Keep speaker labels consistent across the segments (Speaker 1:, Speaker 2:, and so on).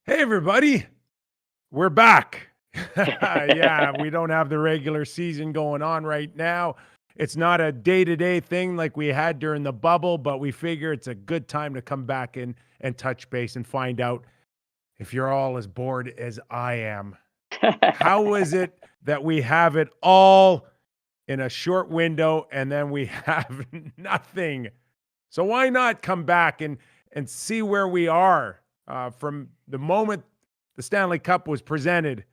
Speaker 1: Hey, everybody. We're back. Yeah, we don't have the regular season going on right now. It's not a day-to-day thing like we had during the bubble, but we figure it's a good time to come back in and touch base and find out if you're all as bored as I am. How is it that we have it all in a short window and then we have nothing? So why not come back and see where we are from the moment the Stanley Cup was presented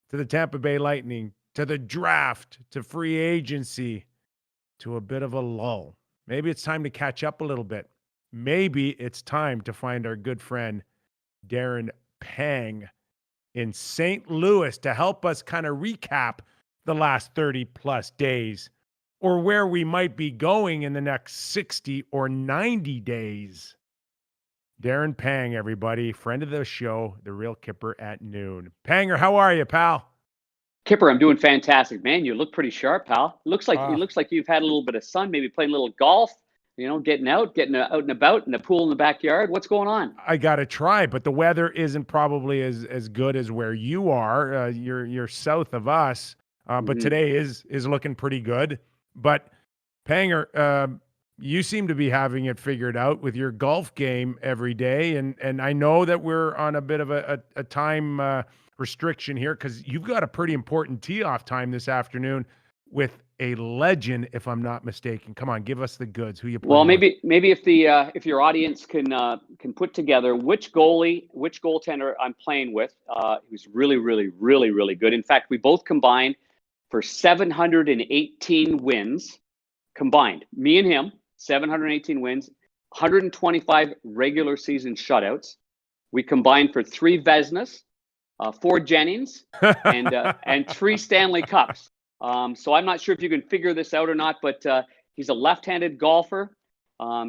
Speaker 1: to the Tampa Bay Lightning, to the draft, to free agency, to a bit of a lull. Maybe it's time to catch up a little bit. Maybe it's time to find our good friend Darren Pang in St. Louis to help us kind of recap the last 30 plus days or where we might be going in the next 60 or 90 days. Darren Pang, everybody, friend of the show, the Real Kyper at noon. Panger, how are you, pal?
Speaker 2: Kyper, I'm doing fantastic, man. You look pretty sharp, pal. It looks like you've had a little bit of sun, maybe playing a little golf. Getting out and about in the pool in the backyard. What's going on?
Speaker 1: I gotta try, but the weather isn't probably as good as where you are. You're south of us, but today is looking pretty good. But Panger, you seem to be having it figured out with your golf game every day, and I know that we're on a bit of a time restriction here because you've got a pretty important tee off time this afternoon with a legend, if I'm not mistaken. Come on, give us the goods. Who you playing
Speaker 2: Well,
Speaker 1: with?
Speaker 2: maybe if your audience can put together which goaltender I'm playing with, who's really good. In fact, we both combined for 718 wins combined. Me and him, 718 wins, 125 regular season shutouts. We combined for 3 Vezinas, 4 Jennings, and 3 Stanley Cups. So I'm not sure if you can figure this out or not, but he's a left-handed golfer.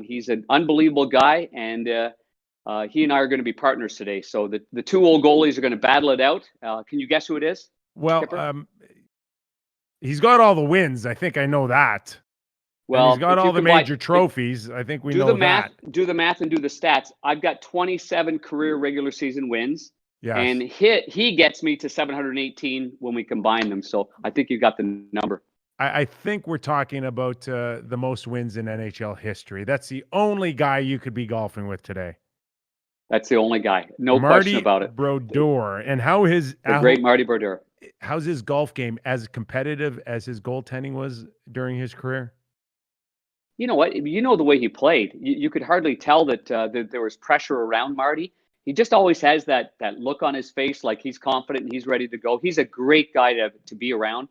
Speaker 2: He's an unbelievable guy, and he and I are going to be partners today. So the 2 old goalies are going to battle it out. Can you guess who it is?
Speaker 1: Well, he's got all the wins. I think I know that. Well, and he's got all the major trophies. I think we know that.
Speaker 2: Do the math and do the stats. I've got 27 career regular season wins.
Speaker 1: Yes.
Speaker 2: And he gets me to 718 when we combine them. So I think you got the number.
Speaker 1: I think we're talking about the most wins in NHL history. That's the only guy you could be golfing with today.
Speaker 2: That's the only guy. No question about it.
Speaker 1: Brodeur. And the
Speaker 2: great Marty Brodeur.
Speaker 1: How's his golf game as competitive as his goaltending was during his career?
Speaker 2: You know what? You know the way he played. You could hardly tell that there was pressure around Marty. He just always has that look on his face, like he's confident and he's ready to go. He's a great guy to be around.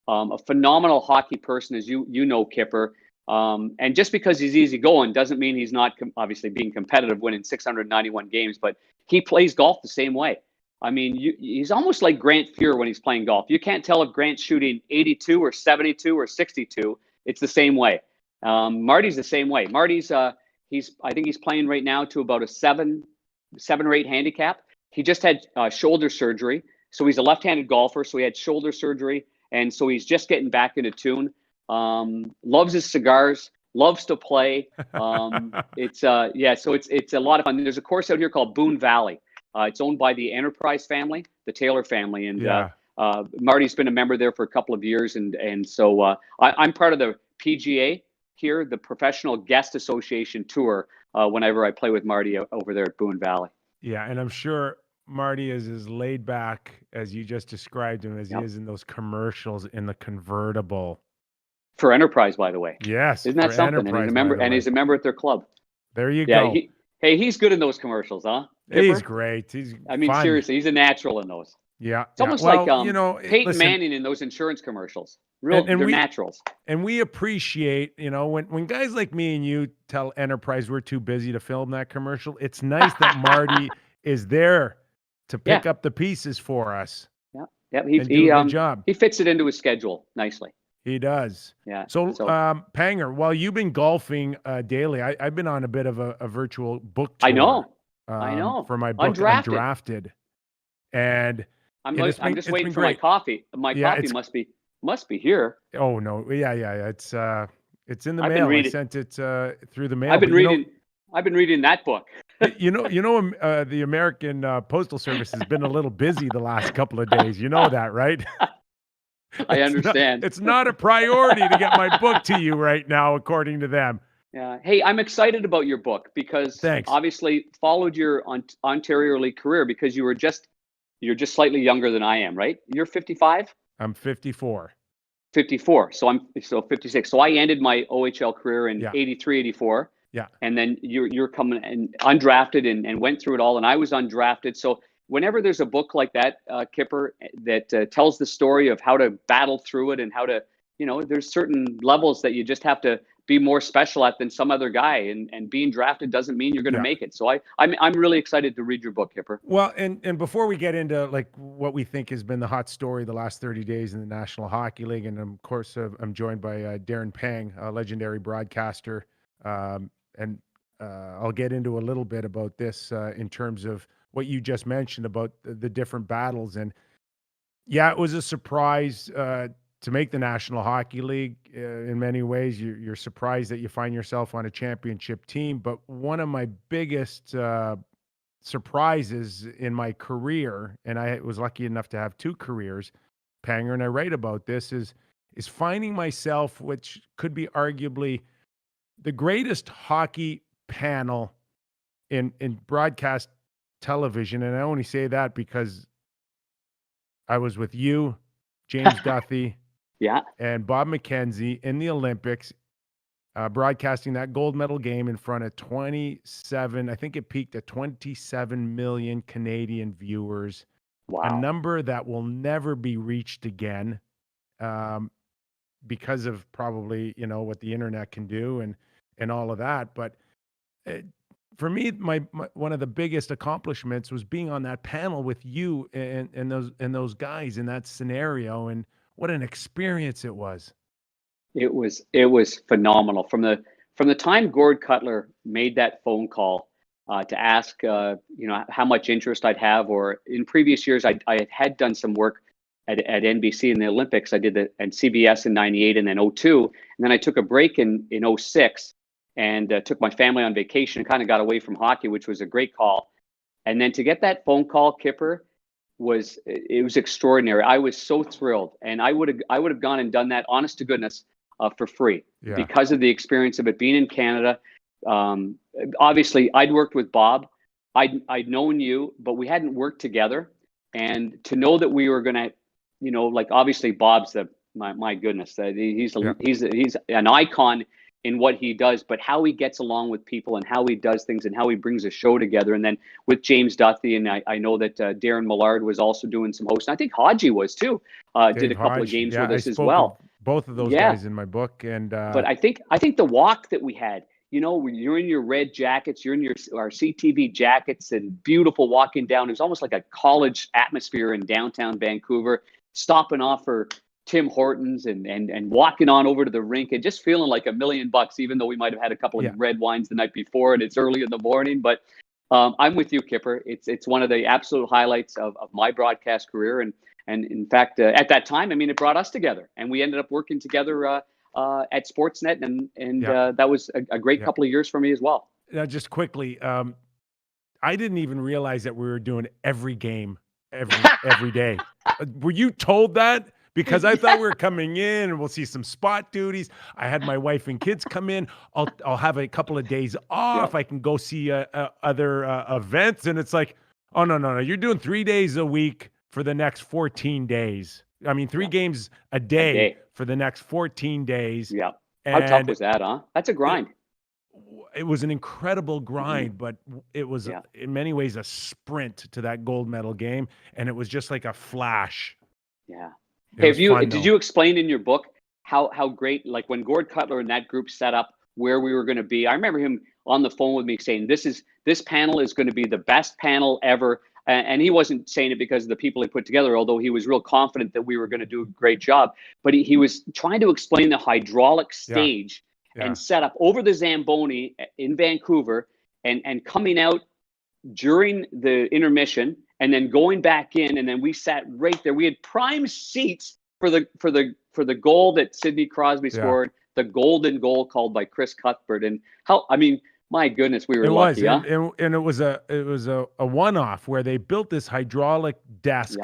Speaker 2: A phenomenal hockey person, as you know, Kyper. And just because he's easygoing doesn't mean he's not obviously being competitive, winning 691 games. But he plays golf the same way. I mean, he's almost like Grant Fuhr when he's playing golf. You can't tell if Grant's shooting 82 or 72 or 62. It's the same way. Marty's the same way. Marty's I think he's playing right now to about a 7 or 8 handicap. He just had shoulder surgery. So he's a left-handed golfer. So he had shoulder surgery. And so he's just getting back into tune. Loves his cigars, loves to play. So it's a lot of fun. There's a course out here called Boone Valley. It's owned by the Enterprise family, the Taylor family. And Marty's been a member there for a couple of years. And so I'm part of the PGA here, the Professional Guest Association Tour, whenever I play with Marty over there at Boone Valley.
Speaker 1: Yeah, and I'm sure Marty is as laid back as you just described him as he is in those commercials in the convertible.
Speaker 2: For Enterprise, by the way.
Speaker 1: Yes.
Speaker 2: Isn't that something? And he's a member at their club.
Speaker 1: There you go.
Speaker 2: He's good in those commercials, huh?
Speaker 1: He's great. Fun.
Speaker 2: Seriously, he's a natural in those.
Speaker 1: Yeah.
Speaker 2: It's almost like Peyton Manning in those insurance commercials. They're naturals.
Speaker 1: And we appreciate, when guys like me and you tell Enterprise we're too busy to film that commercial, it's nice that Marty is there to pick up the pieces for us.
Speaker 2: Yeah.
Speaker 1: He do a good job.
Speaker 2: He fits it into his schedule nicely.
Speaker 1: He does.
Speaker 2: Yeah.
Speaker 1: So Panger, while you've been golfing daily, I've been on a bit of a virtual book tour.
Speaker 2: I know.
Speaker 1: For my book, Undrafted. And
Speaker 2: I'm just waiting for my coffee. My coffee must be here.
Speaker 1: Oh no, yeah. It's in the mail. I sent it through the mail.
Speaker 2: I've been reading that book.
Speaker 1: The American Postal Service has been a little busy the last couple of days. You know that, right?
Speaker 2: I understand.
Speaker 1: It's not a priority to get my book to you right now, according to them.
Speaker 2: Yeah. Hey, I'm excited about your book because
Speaker 1: Thanks.
Speaker 2: obviously followed your Ontario League career because you're just slightly younger than I am, right? You're 55?
Speaker 1: I'm 54.
Speaker 2: 54. So I'm 56. So I ended my OHL career in 83, 84.
Speaker 1: Yeah.
Speaker 2: And then you're coming and undrafted and went through it all. And I was undrafted. So whenever there's a book like that, Kyper, that tells the story of how to battle through it and how to, there's certain levels that you just have to be more special at than some other guy. And being drafted doesn't mean you're going to make it. So I'm really excited to read your book, Kyper.
Speaker 1: Well, and before we get into like what we think has been the hot story the last 30 days in the National Hockey League, and of course I'm joined by Darren Pang, a legendary broadcaster, and I'll get into a little bit about this in terms of what you just mentioned about the different battles. And yeah, it was a surprise to make the National Hockey League. In many ways, you're surprised that you find yourself on a championship team. But one of my biggest surprises in my career, and I was lucky enough to have 2 careers, Panger, and I write about this, is finding myself, which could be arguably the greatest hockey panel in broadcast television. And I only say that because I was with you, James Duthie, and Bob McKenzie in the Olympics, broadcasting that gold medal game in front of 27, I think it peaked at 27 million Canadian viewers.
Speaker 2: Wow.
Speaker 1: A number that will never be reached again because of probably, what the internet can do and all of that. But for me, my one of the biggest accomplishments was being on that panel with you and those guys in that scenario. And what an experience it was.
Speaker 2: It was phenomenal. From the time Gord Cutler made that phone call to ask, how much interest I'd have, or in previous years, I had done some work at NBC in the Olympics. I did and CBS in '98 and then '02, and then I took a break in '06 and took my family on vacation and kind of got away from hockey, which was a great call. And then to get that phone call, Kyper, was extraordinary. I was so thrilled, and I would have gone and done that, honest to goodness, for free because of the experience of it being in Canada. Obviously, I'd worked with Bob. I'd known you, but we hadn't worked together. And to know that we were going to, obviously Bob's my goodness, he's an icon in what he does, but how he gets along with people and how he does things and how he brings a show together. And then with James Duthie, and I know that Darren Millard was also doing some hosting. I think Haji was too. Did a couple of games with us as well.
Speaker 1: Both of those guys in my book. And
Speaker 2: but I think the walk that we had, you're in your red jackets, you're in our CTV jackets, and beautiful walking down. It was almost like a college atmosphere in downtown Vancouver, stopping off for Tim Hortons and walking on over to the rink and just feeling like $1 million, even though we might have had a couple of red wines the night before and it's early in the morning. But I'm with you, Kyper. It's one of the absolute highlights of my broadcast career. And in fact, at that time, it brought us together, and we ended up working together at Sportsnet, and that was a great couple of years for me as well.
Speaker 1: Just quickly, I didn't even realize that we were doing every game every day. Were you told that? Because I thought we were coming in and we'll see some spot duties. I had my wife and kids come in. I'll have a couple of days off. I can go see other events. And it's like, oh, no. You're doing 3 days a week for the next 14 days. 3 games a day for the next 14 days.
Speaker 2: Yeah. How tough was that, huh? That's a grind.
Speaker 1: It was an incredible grind, but it was in many ways a sprint to that gold medal game. And it was just like a flash.
Speaker 2: Yeah. Hey, did you explain in your book how great, like when Gord Cutler and that group set up where we were going to be? I remember him on the phone with me saying, this panel is going to be the best panel ever. And he wasn't saying it because of the people he put together, although he was real confident that we were going to do a great job. But he was trying to explain the hydraulic stage and set up over the Zamboni in Vancouver and coming out during the intermission and then going back in, and then we sat right there. We had prime seats for the goal that Sidney Crosby scored, the golden goal called by Chris Cuthbert. And My goodness, we were
Speaker 1: It was,
Speaker 2: lucky, huh?
Speaker 1: and it was a one-off where they built this hydraulic desk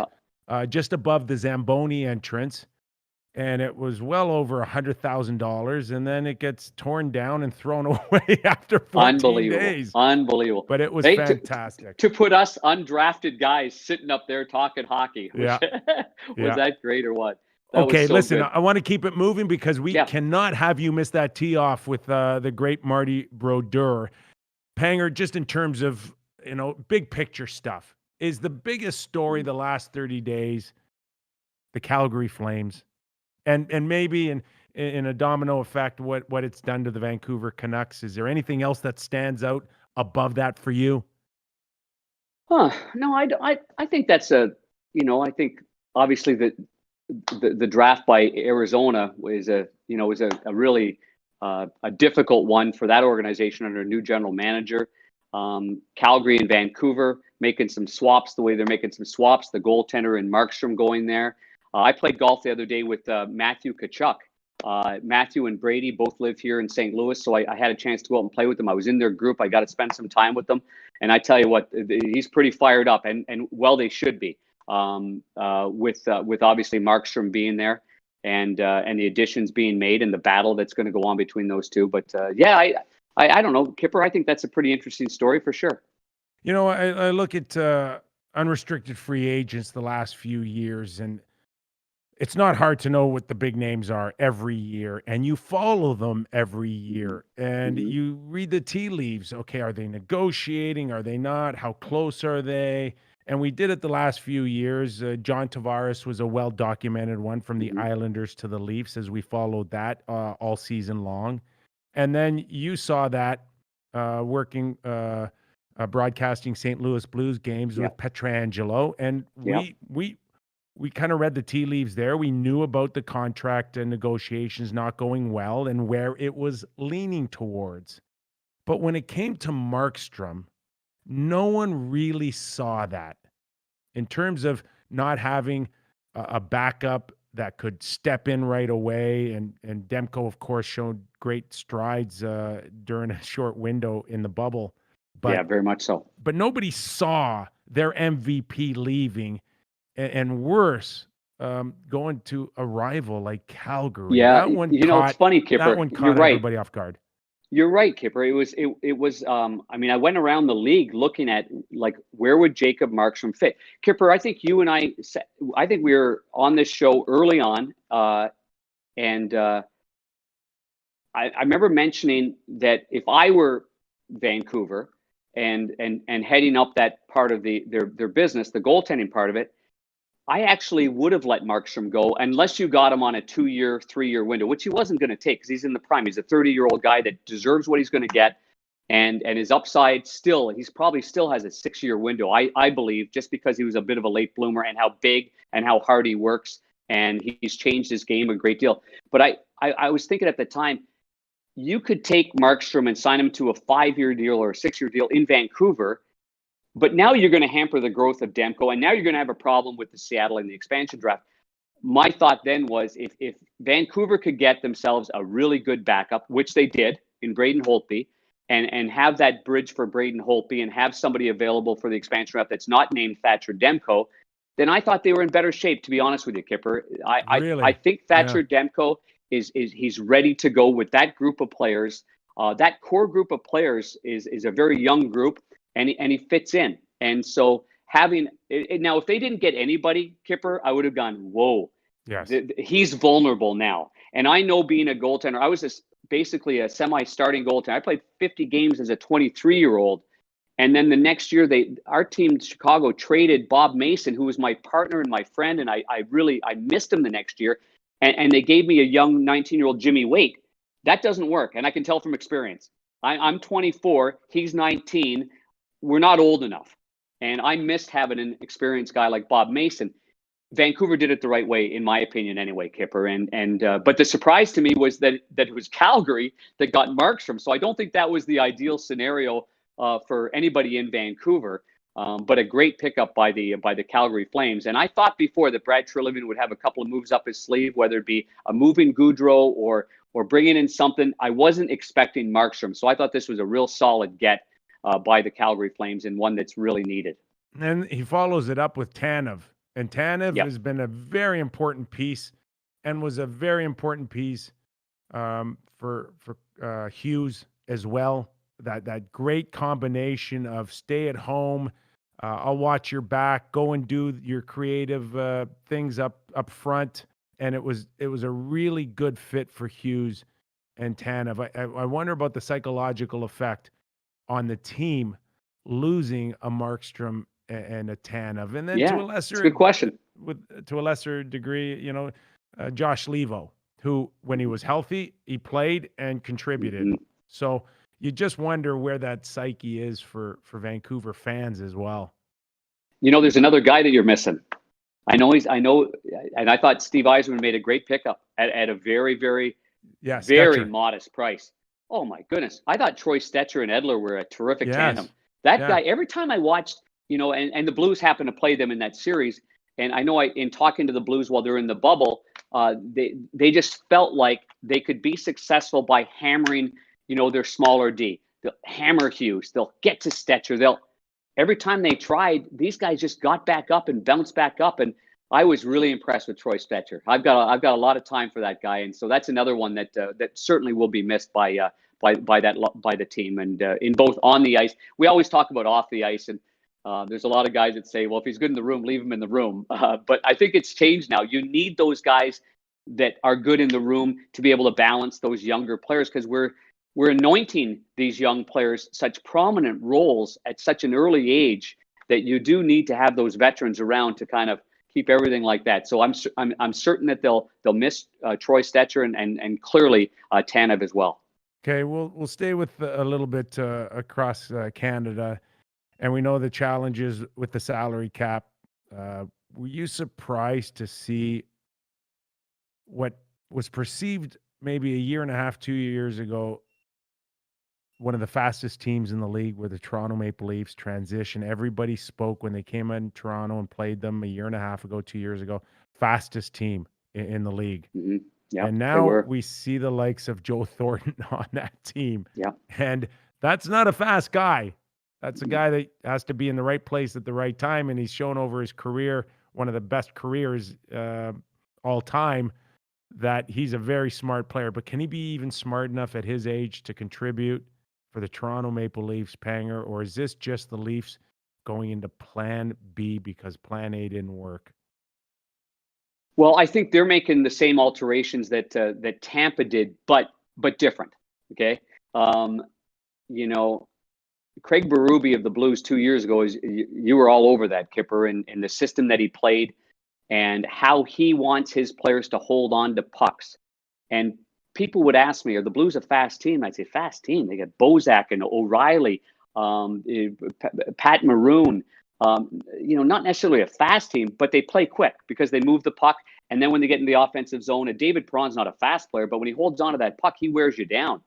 Speaker 2: Yeah,
Speaker 1: just above the Zamboni entrance, and it was well over $100,000, and then it gets torn down and thrown away after 14
Speaker 2: unbelievable,
Speaker 1: days.
Speaker 2: unbelievable.
Speaker 1: But it was
Speaker 2: They
Speaker 1: fantastic.
Speaker 2: to put us undrafted guys sitting up there talking hockey was
Speaker 1: Yeah,
Speaker 2: was
Speaker 1: yeah.
Speaker 2: that great or what? That was
Speaker 1: Okay,
Speaker 2: so
Speaker 1: listen,
Speaker 2: good.
Speaker 1: I want to keep it moving because we
Speaker 2: Yeah.
Speaker 1: cannot have you miss that tee off with the great Marty Brodeur. Panger, just in terms of, big picture stuff, is the biggest story the last 30 days the Calgary Flames, and maybe in a domino effect what it's done to the Vancouver Canucks. Is there anything else that stands out above that for you?
Speaker 2: Huh. No, I think that's I think obviously the draft by Arizona was a really a difficult one for that organization under a new general manager. Calgary and Vancouver making some swaps the way they're making some swaps. The goaltender and Markstrom going there. I played golf the other day with Matthew Tkachuk. Matthew and Brady both live here in St. Louis, so I had a chance to go out and play with them. I was in their group. I got to spend some time with them, and I tell you what, he's pretty fired up, and well, they should be. With obviously Markstrom being there, and the additions being made, and the battle that's going to go on between those two. But yeah, I don't know, Kipper. I think that's a pretty interesting story for sure.
Speaker 1: I look at unrestricted free agents the last few years, and it's not hard to know what the big names are every year, and you follow them every year, and
Speaker 2: Mm-hmm.
Speaker 1: you read the tea leaves. Okay, are they negotiating? Are they not? How close are they? And we did it the last few years. John Tavares was a well-documented one from the
Speaker 2: Mm-hmm.
Speaker 1: Islanders to the Leafs as we followed that all season long. And then you saw that working, broadcasting St. Louis Blues games
Speaker 2: Yeah,
Speaker 1: with Petrangelo, and
Speaker 2: yeah.
Speaker 1: we kind of read the tea leaves there. We knew about the contract and negotiations not going well and where it was leaning towards. But when it came to Markstrom, no one really saw that in terms of not having a backup that could step in right away. And Demko, of course, showed great strides during a short window in the bubble.
Speaker 2: Yeah,
Speaker 1: But
Speaker 2: very much so.
Speaker 1: but nobody saw their MVP leaving, and worse, going to a rival like Calgary.
Speaker 2: Yeah, it's funny,
Speaker 1: That
Speaker 2: Kipper.
Speaker 1: one
Speaker 2: You're
Speaker 1: caught
Speaker 2: right.
Speaker 1: everybody off guard.
Speaker 2: You're right, Kipper. It was. I mean, I went around the league looking at like where would Jacob Markstrom fit. Kipper, I think you and I think we were on this show early on, and I remember mentioning that if I were Vancouver and heading up that part of their business, the goaltending part of it, I actually would have let Markstrom go unless you got him on a 2-year, 3-year window, which he wasn't going to take because he's in the prime. He's a 30-year-old guy that deserves what he's going to get, and his upside still. He's probably still has a 6-year window. I believe just because he was a bit of a late bloomer and how big and how hard he works, and he's changed his game a great deal. But I was thinking at the time, you could take Markstrom and sign him to a 5-year deal or a 6-year deal in Vancouver. But now you're going to hamper the growth of Demko, and now you're going to have a problem with the Seattle and the expansion draft. My thought then was if Vancouver could get themselves a really good backup, which they did in Braden Holtby, and have that bridge for Braden Holtby and have somebody available for the expansion draft that's not named Thatcher Demko, then I thought they were in better shape, to be honest with you, Kipper. I
Speaker 1: Really?
Speaker 2: think
Speaker 1: Yeah.
Speaker 2: Thatcher Demko is he's ready to go with that group of players. That core group of players is a very young group, and he fits in. And so having it, now, if they didn't get anybody, Kipper, I would have gone, whoa,
Speaker 1: Yes.
Speaker 2: he's vulnerable now. And I know being a goaltender, I was basically a semi-starting goaltender. I played 50 games as a 23-year-old. And then the next year, our team in Chicago traded Bob Mason, who was my partner and my friend, and I missed him the next year. And they gave me a young 19-year-old Jimmy Waite. That doesn't work, and I can tell from experience. I'm 24, he's 19. We're not old enough, and I missed having an experienced guy like Bob Mason. Vancouver did it the right way, in my opinion, anyway, Kipper. But the surprise to me was that it was Calgary that got Markstrom. So I don't think that was the ideal scenario for anybody in Vancouver. But a great pickup by the Calgary Flames. And I thought before that Brad Treliving would have a couple of moves up his sleeve, whether it be a move in Goudreau or or bringing in something. I wasn't expecting Markstrom, so I thought this was a real solid get by the Calgary Flames, and one that's really needed.
Speaker 1: And he follows it up with Tanev. And Tanev
Speaker 2: Yep.
Speaker 1: has been a very important piece and was a very important piece for Hughes as well. That great combination of stay at home, I'll watch your back, go and do your creative things up front. And it was a really good fit for Hughes and Tanev. I wonder about the psychological effect on the team losing a Markstrom and a Tanev, and then
Speaker 2: Yeah,
Speaker 1: to a
Speaker 2: it's a good question.
Speaker 1: to a lesser degree, Josh Levo, who when he was healthy, he played and contributed.
Speaker 2: Mhm.
Speaker 1: So you just wonder where that psyche is for Vancouver fans as well.
Speaker 2: There's another guy that you're missing. I know, and I thought Steve Yzerman made a great pickup at a very, very, very
Speaker 1: Stetcher.
Speaker 2: modest price. Oh my goodness. I thought Troy Stetcher and Edler were a terrific
Speaker 1: Yes.
Speaker 2: tandem. That
Speaker 1: Yeah.
Speaker 2: guy, every time I watched, and the Blues happened to play them in that series. And I know in talking to the Blues while they're in the bubble, they just felt like they could be successful by hammering, their smaller D. They'll hammer Hughes. They'll get to Stetcher. Every time they tried, these guys just got back up and bounced back up. And I was really impressed with Troy Stetcher. I've got a lot of time for that guy, and so that's another one that certainly will be missed by the team, and in both on the ice. We always talk about off the ice, and there's a lot of guys that say, well, if he's good in the room, leave him in the room. But I think it's changed now. You need those guys that are good in the room to be able to balance those younger players, because we're anointing these young players such prominent roles at such an early age that you do need to have those veterans around to kind of keep everything like that. So I'm certain that they'll miss Troy Stetcher and clearly Tanev as well.
Speaker 1: Okay, we'll stay with a little bit across Canada, and we know the challenges with the salary cap. Were you surprised to see what was perceived maybe a year and a half, 2 years ago, one of the fastest teams in the league were the Toronto Maple Leafs transition? Everybody spoke when they came in Toronto and played them a year and a half ago, 2 years ago, fastest team in the league.
Speaker 2: Mm-hmm. Yeah,
Speaker 1: and now we see the likes of Joe Thornton on that team.
Speaker 2: Yeah.
Speaker 1: And that's not a fast guy. That's a guy that has to be in the right place at the right time. And he's shown over his career, one of the best careers all time, that he's a very smart player. But can he be even smart enough at his age to contribute for the Toronto Maple Leafs, Panger? Or is this just the Leafs going into plan B because plan A didn't work?
Speaker 2: Well, I think they're making the same alterations that Tampa did, but different. Okay, Craig Berube of the Blues 2 years ago, you were all over that, Kyper, and the system that he played and how he wants his players to hold on to pucks. And people would ask me, are the Blues a fast team? I'd say, fast team. They got Bozak and O'Reilly, Pat Maroon. Not necessarily a fast team, but they play quick because they move the puck. And then when they get in the offensive zone, and David Perron's not a fast player, but when he holds on to that puck, he wears you down.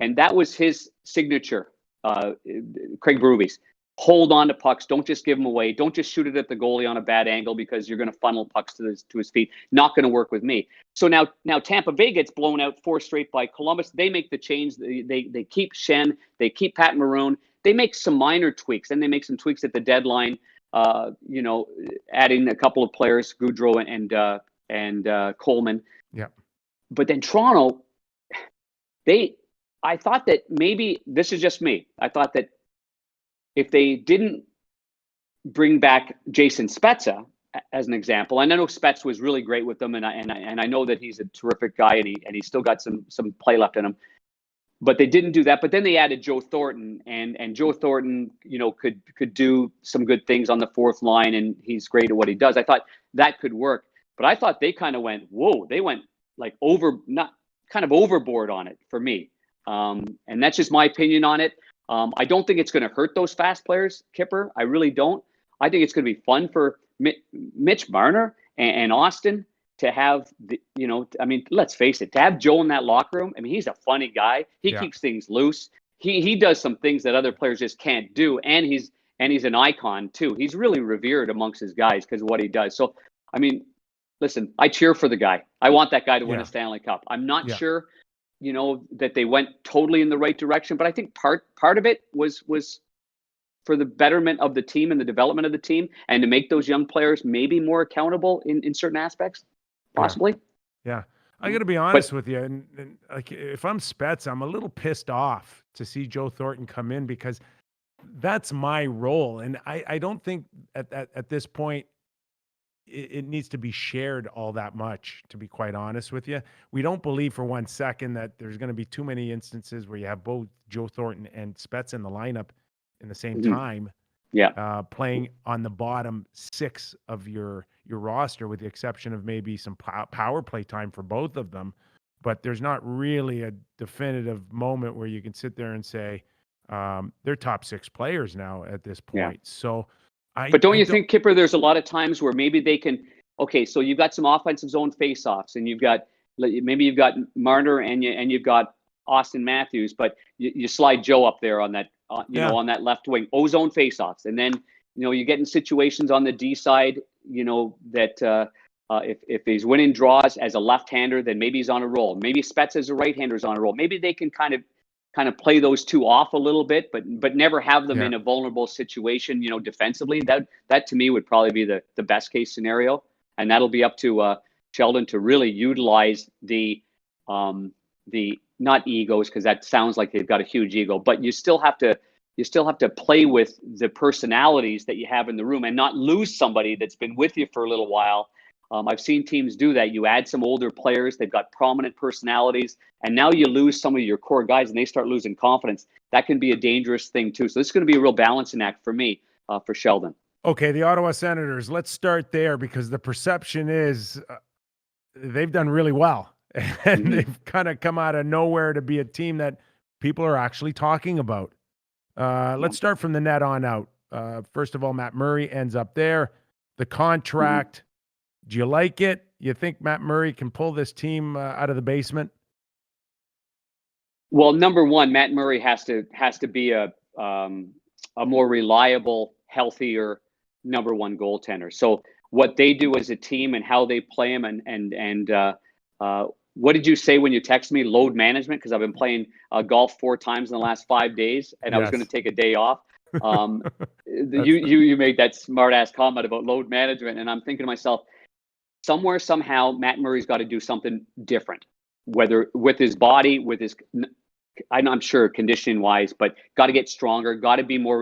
Speaker 2: And that was his signature, Craig Berube's. Hold on to pucks. Don't just give them away. Don't just shoot it at the goalie on a bad angle because you're going to funnel pucks to his feet. Not going to work with me. So now Tampa Bay gets blown out 4 straight by Columbus. They make the change. They keep Shen. They keep Pat Maroon. They make some minor tweaks, and they make some tweaks at the deadline. Adding a couple of players, Goudreau and Coleman.
Speaker 1: Yeah.
Speaker 2: But then Toronto, I thought that maybe, this is just me, I thought that if they didn't bring back Jason Spezza as an example, and I know Spezza was really great with them, and I know that he's a terrific guy, and he's still got some play left in him. But they didn't do that. But then they added Joe Thornton, and Joe Thornton, could do some good things on the fourth line, and he's great at what he does. I thought that could work. But I thought they kind of went, whoa, they went like overboard on it for me. And that's just my opinion on it. I don't think it's going to hurt those fast players, Kyper. I really don't. I think it's going to be fun for Mitch Marner and Austin to have let's face it, to have Joe in that locker room. I mean, he's a funny guy. He keeps things loose. He does some things that other players just can't do. And he's an icon too. He's really revered amongst his guys because of what he does. So, I mean, listen, I cheer for the guy. I want that guy to win a Stanley Cup. I'm not sure that they went totally in the right direction. But I think part of it was for the betterment of the team and the development of the team, and to make those young players maybe more accountable in certain aspects, possibly.
Speaker 1: Yeah. I got to be honest with you. And like, if I'm Spets, I'm a little pissed off to see Joe Thornton come in, because that's my role. And I don't think at this point it needs to be shared all that much, to be quite honest with you. We don't believe for 1 second that there's going to be too many instances where you have both Joe Thornton and Spets in the lineup in the same time.
Speaker 2: Yeah.
Speaker 1: Playing on the bottom 6 of your roster, with the exception of maybe some power play time for both of them. But there's not really a definitive moment where you can sit there and say they're top 6 players now at this point.
Speaker 2: Yeah.
Speaker 1: So
Speaker 2: but don't you think, Kyper, there's a lot of times where maybe they can, okay, so you've got some offensive zone faceoffs, and you've got Marner and you've got Austin Matthews, but you slide Joe up there on that, on that left wing, ozone faceoffs. And then, you get in situations on the D side, that if he's winning draws as a left-hander, then maybe he's on a roll. Maybe Spets as a right-hander is on a roll. Maybe they can kind of play those two off a little bit, but never have them in a vulnerable situation, defensively. That to me would probably be the best case scenario. And that'll be up to Sheldon to really utilize the not egos, because that sounds like they've got a huge ego, but you still have to play with the personalities that you have in the room and not lose somebody that's been with you for a little while. I've seen teams do that. You add some older players, they've got prominent personalities, and now you lose some of your core guys and they start losing confidence. That can be a dangerous thing too. So this is going to be a real balancing act for me, for Sheldon.
Speaker 1: Okay, the Ottawa Senators, let's start there, because the perception is they've done really well. And they've kind of come out of nowhere to be a team that people are actually talking about. Let's start from the net on out. First of all, Matt Murray ends up there. The contract, do you like it? You think Matt Murray can pull this team out of the basement?
Speaker 2: Well, number one, Matt Murray has to be a more reliable, healthier number one goaltender. So what they do as a team and how they play him, and what did you say when you texted me? Load management, because I've been playing golf 4 times in the last 5 days, and I was going to take a day off. You made that smart ass comment about load management, and I'm thinking to myself, somewhere, somehow, Matt Murray's got to do something different, whether with his body, with his, I'm sure conditioning wise, but got to get stronger, got to be more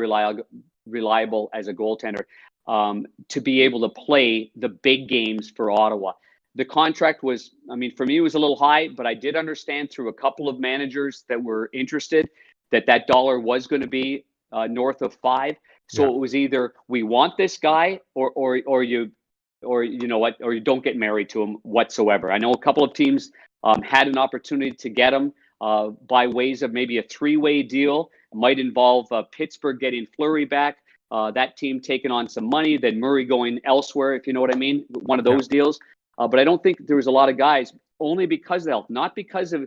Speaker 2: reliable as a goaltender, to be able to play the big games for Ottawa. The contract was, for me, it was a little high, but I did understand through a couple of managers that were interested that dollar was going to be north of 5. So it was either we want this guy or you don't get married to him whatsoever. I know a couple of teams had an opportunity to get him by ways of maybe a 3-way deal. It might involve Pittsburgh getting Fleury back, that team taking on some money, then Murray going elsewhere, if you know what I mean, one of those deals. But I don't think there was a lot of guys, only because of health, not because of,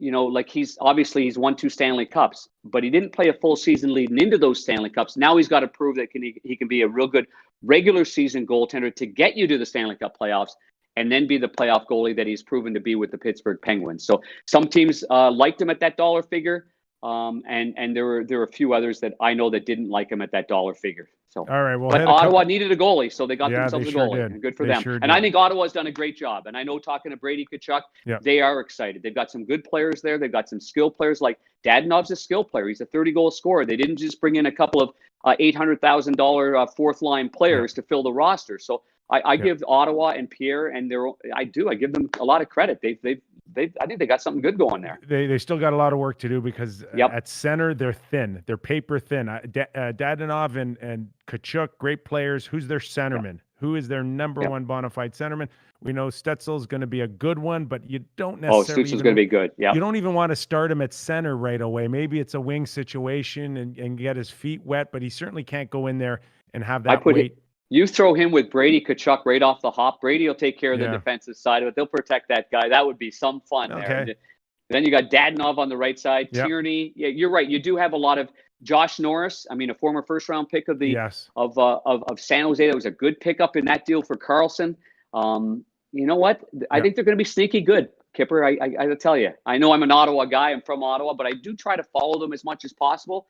Speaker 2: like he's won 2 Stanley Cups, but he didn't play a full season leading into those Stanley Cups. Now he's got to prove that he can be a real good regular season goaltender to get you to the Stanley Cup playoffs, and then be the playoff goalie that he's proven to be with the Pittsburgh Penguins. So some teams liked him at that dollar figure, and there were a few others that I know that didn't like him at that dollar figure. So,
Speaker 1: all right, well,
Speaker 2: but Ottawa needed a goalie, so they got themselves a goalie. And good for them. And I think Ottawa's done a great job. And I know, talking to Brady Tkachuk, they are excited. They've got some good players there. They've got some skill players, like Dadonov's a skill player. He's a 30-goal scorer. They didn't just bring in a couple of $800,000 fourth-line players to fill the roster. So I give Ottawa and Pierre, and I give them a lot of credit. I think they got something good going there.
Speaker 1: They still got a lot of work to do, because at center they're thin. They're paper thin. Dadonov and Tkachuk, great players. Who's their centerman? Who is their number one bona fide centerman? We know Stützle's going to be a good one, but you don't necessarily.
Speaker 2: Stützle's going to be good. Yeah.
Speaker 1: You don't even want to start him at center right away. Maybe it's a wing situation and get his feet wet, but he certainly can't go in there and have that weight.
Speaker 2: You throw him with Brady Tkachuk right off the hop. Brady will take care of the defensive side of it. They'll protect that guy. That would be some fun there. Then you got Dadonov on the right side. Tierney. Yeah, you're right. You do have a lot of Josh Norris. A former first-round pick of the of San Jose. That was a good pickup in that deal for Carlson. You know what? I think they're going to be sneaky good, Kipper, I tell you, I know I'm an Ottawa guy. I'm from Ottawa, but I do try to follow them as much as possible,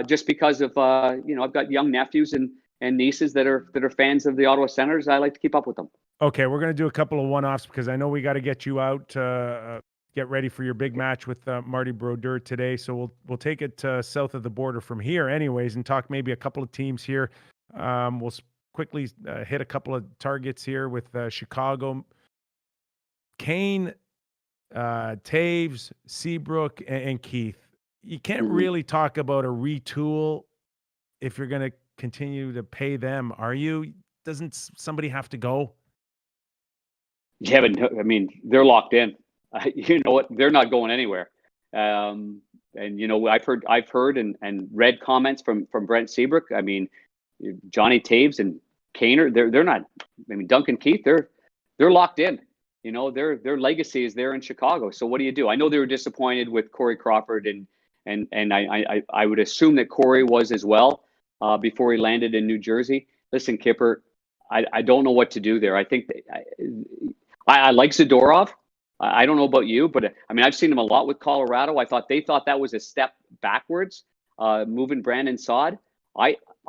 Speaker 2: just because of I've got young nephews and nieces that are fans of the Ottawa Senators. I like to keep up with them.
Speaker 1: Okay, we're going to do a couple of one-offs because I know we got to get you out, get ready for your big match with Marty Brodeur today. So we'll take it south of the border from here, anyways, and talk maybe a couple of teams here. We'll quickly hit a couple of targets here with Chicago. Kane, Taves, Seabrook, and Keith. You can't really talk about a retool if you're going to continue to pay them, are you? Doesn't somebody have to go?
Speaker 2: Yeah, but I mean, they're locked in. You know what? They're not going anywhere. And I've heard and read comments from Brent Seabrook. I mean, Johnny Taves and Kaner, they're not. I mean, Duncan Keith, they're locked in. Their legacy is there in Chicago. So what do you do? I know they were disappointed with Corey Crawford, and I would assume that Corey was as well before he landed in New Jersey. Listen, Kipper, I don't know what to do there. I think I like Zadorov. I don't know about you, but I mean, I've seen him a lot with Colorado. They thought that was a step backwards, moving Brandon Saad.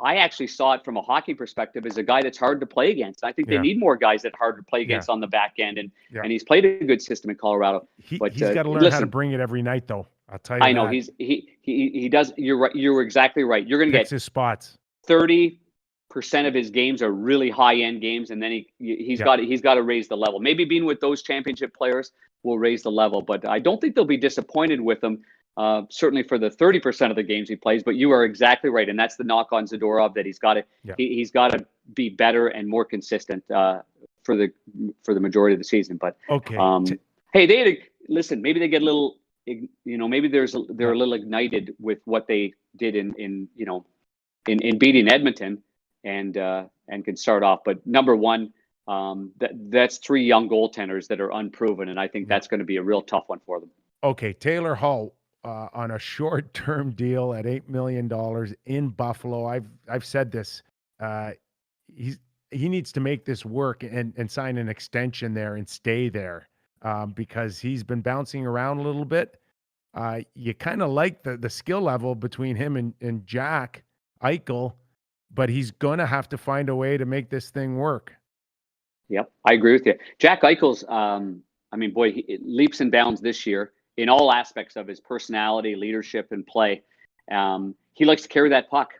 Speaker 2: I actually saw it from a hockey perspective as a guy that's hard to play against. I think they need more guys that are hard to play against on the back end, and he's played a good system in Colorado.
Speaker 1: He's got to learn how to bring it every night, though. I'll tell you.
Speaker 2: I know he does. You're right. You're exactly right. You're going to get
Speaker 1: his spots.
Speaker 2: 30% of his games are really high end games, and then he's got to raise the level. Maybe being with those championship players will raise the level, but I don't think they'll be disappointed with him. Certainly for the 30% of the games he plays, but you are exactly right, and that's the knock on Zadorov, that he's got to be better and more consistent for the majority of the season. But
Speaker 1: okay,
Speaker 2: hey, listen. Maybe they get a little, maybe they're a little ignited with what they did in beating Edmonton, and can start off. But number one, that's three young goaltenders that are unproven, and I think that's going to be a real tough one for them.
Speaker 1: Okay, Taylor Hall. On a short-term deal at $8 million in Buffalo. I've said this. He needs to make this work and sign an extension there and stay there, because he's been bouncing around a little bit. You kind of like the skill level between him and Jack Eichel, but he's going to have to find a way to make this thing work.
Speaker 2: Yep, I agree with you. Jack Eichel's, he leaps and bounds this year in all aspects of his personality, leadership, and play. He likes to carry that puck.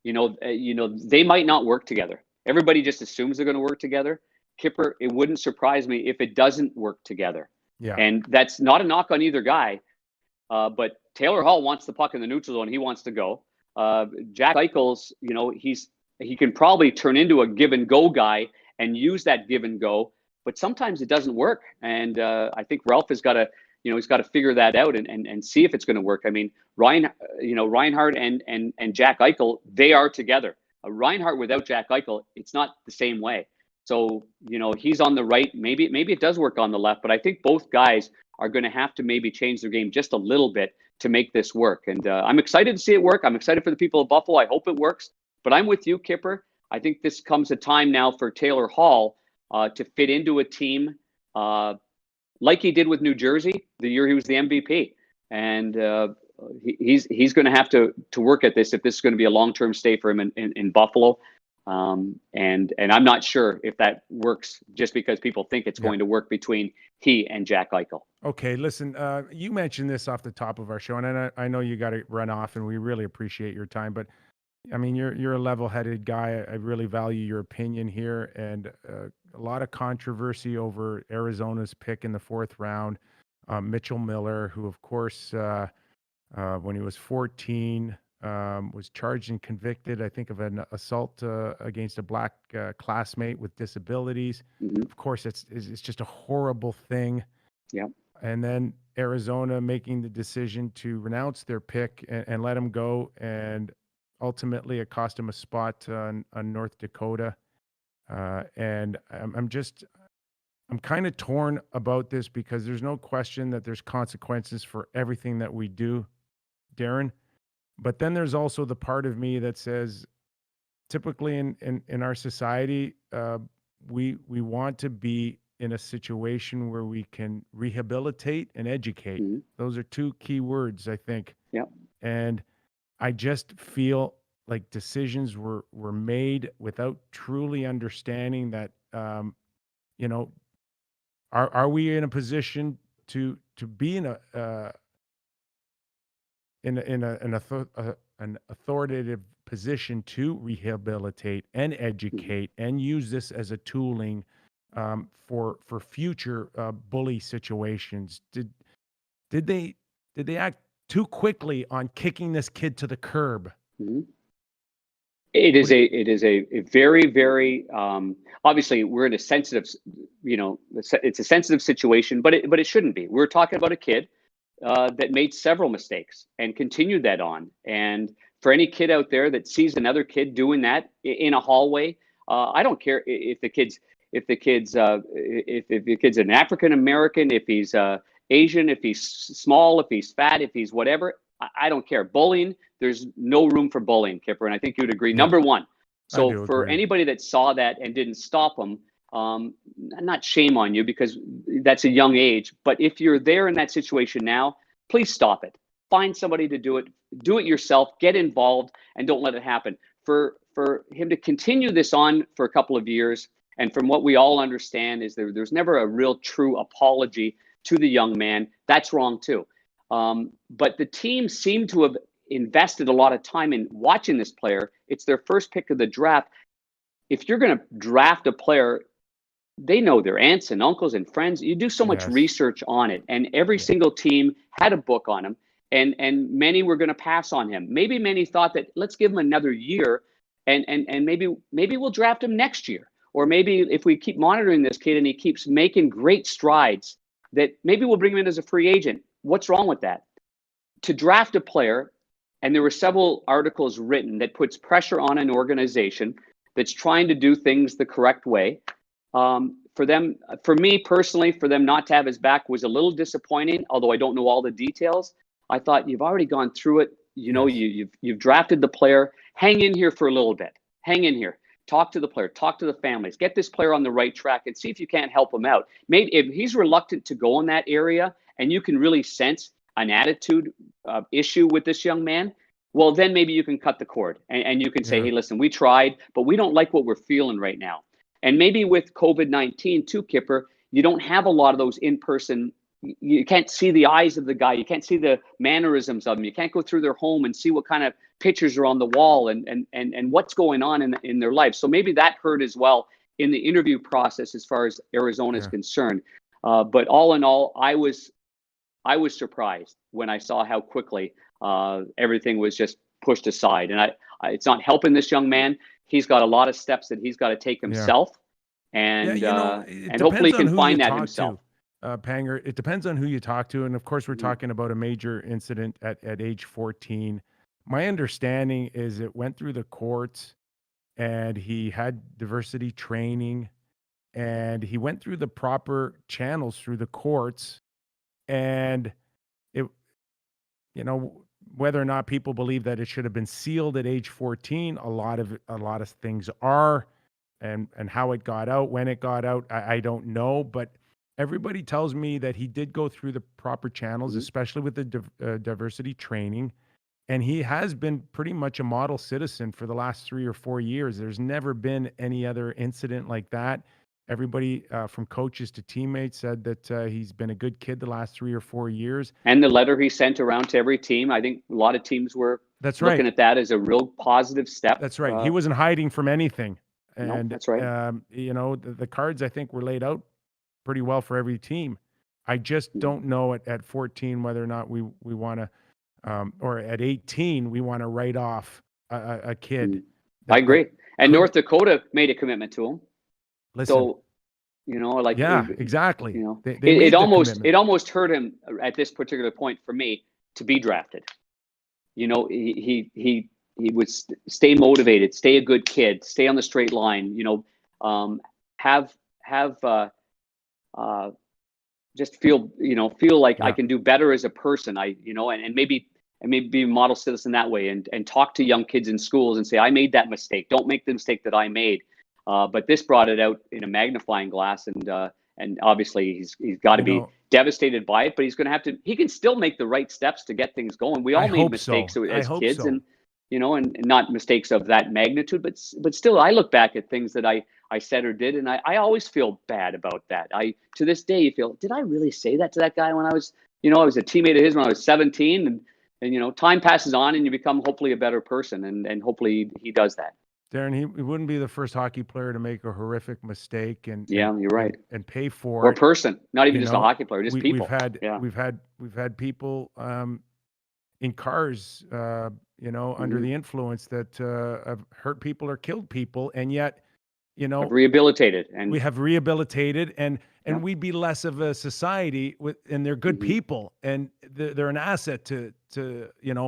Speaker 2: They might not work together. Everybody just assumes they're going to work together. Kipper, it wouldn't surprise me if it doesn't work together.
Speaker 1: Yeah.
Speaker 2: And that's not a knock on either guy. But Taylor Hall wants the puck in the neutral zone. He wants to go. Jack Eichel's, he can probably turn into a give and go guy and use that give and go, but sometimes it doesn't work. And I think Ralph has got to, he's got to figure that out and see if it's going to work. I mean, Reinhart and Jack Eichel, they are together. Reinhart without Jack Eichel, it's not the same way. So, he's on the right. Maybe it does work on the left, but I think both guys are going to have to maybe change their game just a little bit to make this work. And I'm excited to see it work. I'm excited for the people of Buffalo. I hope it works. But I'm with you, Kipper. I think this comes a time now for Taylor Hall to fit into a team like he did with New Jersey the year he was the MVP. And he's going to have to work at this if this is going to be a long-term stay for him in Buffalo. And I'm not sure if that works just because people think it's going to work between he and Jack Eichel.
Speaker 1: Okay, listen, you mentioned this off the top of our show, and I know you got to run off, and we really appreciate your time. But I mean, you're a level-headed guy. I really value your opinion here, and a lot of controversy over Arizona's pick in the 4th round. Mitchell Miller, who, of course, when he was 14, was charged and convicted, I think, of an assault against a black classmate with disabilities.
Speaker 2: Mm-hmm.
Speaker 1: Of course, it's just a horrible thing.
Speaker 2: Yeah.
Speaker 1: And then Arizona making the decision to renounce their pick and let him go, and ultimately it cost him a spot on North Dakota. And I'm kind of torn about this because there's no question that there's consequences for everything that we do, Darren. But then there's also the part of me that says, typically in our society, we want to be in a situation where we can rehabilitate and educate.
Speaker 2: Mhm.
Speaker 1: Those are two key words, I think.
Speaker 2: Yeah.
Speaker 1: And I just feel like decisions were made without truly understanding that, you know, are we in a position to be in an authoritative position to rehabilitate and
Speaker 2: Mhm.
Speaker 1: educate and use this as a tooling, for future bully situations? Did they act too quickly on kicking this kid to the curb?
Speaker 2: Mhm.
Speaker 1: What do
Speaker 2: It is a very, very, obviously we're in a sensitive, it's a sensitive situation, but it shouldn't be. We're talking about a kid that made several mistakes and continued that on. And for any kid out there that sees another kid doing that in a hallway, I don't care if the kid's an African American, if he's Asian, if he's small, if he's fat, if he's whatever. I don't care. Bullying, there's no room for bullying, Kipper, and I think you would agree.
Speaker 1: Yeah,
Speaker 2: Number one.
Speaker 1: I
Speaker 2: So
Speaker 1: do
Speaker 2: for
Speaker 1: agree.
Speaker 2: anybody that saw that and didn't stop him, not shame on you because that's a young age. But if you're there in that situation now, please stop it. Find somebody to do it. Do it yourself. Get involved, and don't let it happen. For him to continue this on for a couple of years, and from what we all understand, is there's never a real true apology to the young man. That's wrong too. But the team seemed to have invested a lot of time in watching this player. It's their first pick of the draft. If you're going to draft a player, they know their aunts and uncles and friends. You do so much
Speaker 1: Yes.
Speaker 2: research on it, and every
Speaker 1: Yeah.
Speaker 2: single team had a book on him, and many were going to pass on him. Maybe many thought that let's give him another year, and maybe we'll draft him next year, or maybe if we keep monitoring this kid and he keeps making great strides, that maybe we'll bring him in as a free agent. What's wrong with that? To draft a player, and there were several articles written that puts pressure on an organization that's trying to do things the correct way. For me personally, for them not to have his back was a little disappointing. Although I don't know all the details, I thought you've already gone through it.
Speaker 1: Yes.
Speaker 2: You've drafted the player. Hang in here for a little bit. Hang in here. Talk to the player. Talk to the families. Get this player on the right track and see if you can't help him out. Maybe if he's reluctant to go in that area, and you can really sense an attitude issue with this young man, well, then maybe you can cut the cord and you can say,
Speaker 1: Yeah.
Speaker 2: hey, listen, we tried, but we don't like what we're feeling right now. And maybe with COVID-19 too, Kipper, you don't have a lot of those in-person. You can't see the eyes of the guy. You can't see the mannerisms of them. You can't go through their home and see what kind of pictures are on the wall and what's going on in their life. So maybe that hurt as well in the interview process as far as Arizona is
Speaker 1: Yeah.
Speaker 2: concerned. But all in all, I was surprised when I saw how quickly everything was just pushed aside. And it's not helping this young man. He's got a lot of steps that he's got to take
Speaker 1: Yeah.
Speaker 2: himself,
Speaker 1: Yeah, it
Speaker 2: and hopefully
Speaker 1: depends
Speaker 2: he
Speaker 1: on
Speaker 2: can
Speaker 1: who you
Speaker 2: find that
Speaker 1: talk
Speaker 2: himself.
Speaker 1: to, Panger. It depends on who you talk to, and of course, we're
Speaker 2: Mhm.
Speaker 1: talking about a major incident at age 14. My understanding is it went through the courts, and he had diversity training, and he went through the proper channels through the courts, and it, you know, whether or not people believe that it should have been sealed at age 14, a lot of things are, and how it got out, when it got out, I don't know, but everybody tells me that he did go through the proper channels,
Speaker 2: Mhm.
Speaker 1: especially with the diversity training, and he has been pretty much a model citizen for the last 3 or 4 years. There's never been any other incident like that. Everybody, from coaches to teammates, said that he's been a good kid the last 3 or 4 years.
Speaker 2: And the letter he sent around to every team, I think a lot of teams were
Speaker 1: That's
Speaker 2: looking
Speaker 1: right.
Speaker 2: at that as a real positive step.
Speaker 1: That's right. He wasn't hiding from anything.
Speaker 2: No,
Speaker 1: And,
Speaker 2: that's right.
Speaker 1: the cards, I think, were laid out pretty well for every team. I just
Speaker 2: Mhm.
Speaker 1: don't know at 14 whether or not we want to, or at 18, we want to write off a kid
Speaker 2: Mhm. I
Speaker 1: that
Speaker 2: agree. And
Speaker 1: could,
Speaker 2: North Dakota made a commitment to him.
Speaker 1: listen.
Speaker 2: So, like
Speaker 1: Yeah, exactly.
Speaker 2: you
Speaker 1: They made the commitment.
Speaker 2: it almost hurt him at this particular point for me to be drafted. He would stay motivated, stay a good kid, stay on the straight line. Have uh, just feel like I
Speaker 1: Yeah.
Speaker 2: can do better as a person. And maybe be a model citizen that way, and talk to young kids in schools and say, I made that mistake. Don't make the mistake that I made. But this brought it out in a magnifying glass, and obviously he's got to be devastated by it, but he's going to have to. He can still make the right steps to get things going. We all made mistakes as kids, and and not mistakes of that magnitude, but still, I look back at things that I said or did, and I always feel bad about that. To this day feel, did I really say that to that guy when I was, I was a teammate of his when I was 17, and time passes on and you become hopefully a better person, and hopefully he does that.
Speaker 1: Darren, he wouldn't be the first hockey player to make a horrific mistake and
Speaker 2: you're right,
Speaker 1: and pay for
Speaker 2: or
Speaker 1: it.
Speaker 2: person, not even just a hockey player, just people.
Speaker 1: We've had people in cars, under the influence that have hurt people or killed people, and yet,
Speaker 2: have rehabilitated, and
Speaker 1: we have rehabilitated, and we'd be less of a society and they're good people, and they're an asset to